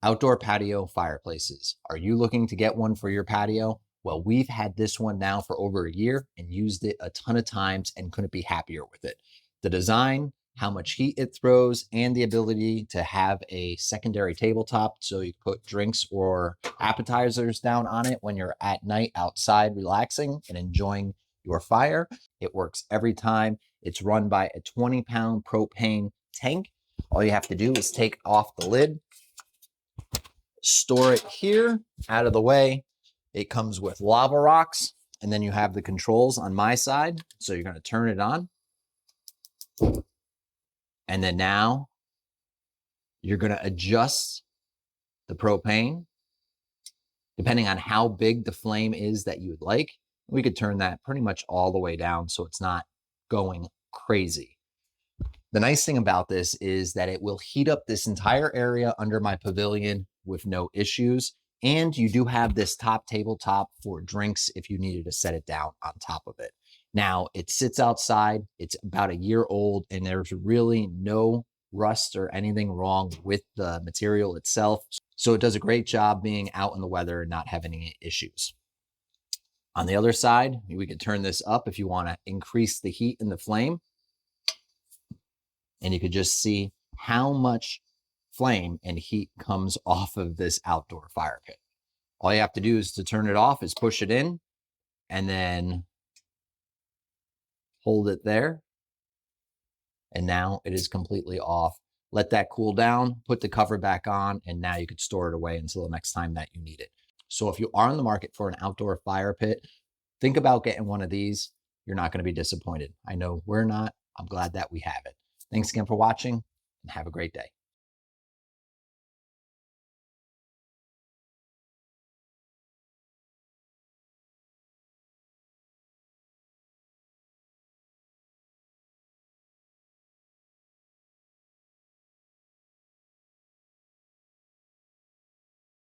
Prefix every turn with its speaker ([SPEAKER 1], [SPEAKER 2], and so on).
[SPEAKER 1] Outdoor patio fireplaces. Are you looking to get one for your patio? Well, we've had this one now for over a year and used it a ton of times and couldn't be happier with it. The design, how much heat it throws, and the ability to have a secondary tabletop so you put drinks or appetizers down on it when you're at night outside relaxing and enjoying your fire. It works every time. It's run by a 20-pound propane tank. All you have to do is take off the lid, store it here out of the way. It comes with lava rocks, and then you have the controls on my side. So you're going to turn it on. And then now you're going to adjust the propane depending on how big the flame is that you would like. We could turn that pretty much all the way down so it's not going crazy. The nice thing about this is that it will heat up this entire area under my pavilion with no issues. And you do have this top tabletop for drinks if you needed to set it down on top of it. Now, it sits outside. It's about a year old, and there's really no rust or anything wrong with the material itself. So it does a great job being out in the weather and not having any issues. On the other side, we could turn this up if you want to increase the heat in the flame. And you could just see how much flame and heat comes off of this outdoor fire pit. All you have to do is to turn it off is push it in and then hold it there. And now it is completely off. Let that cool down, put the cover back on, and now you could store it away until the next time that you need it. So if you are in the market for an outdoor fire pit, think about getting one of these. You're not going to be disappointed. I know we're not. I'm glad that we have it. Thanks again for watching, and have a great day.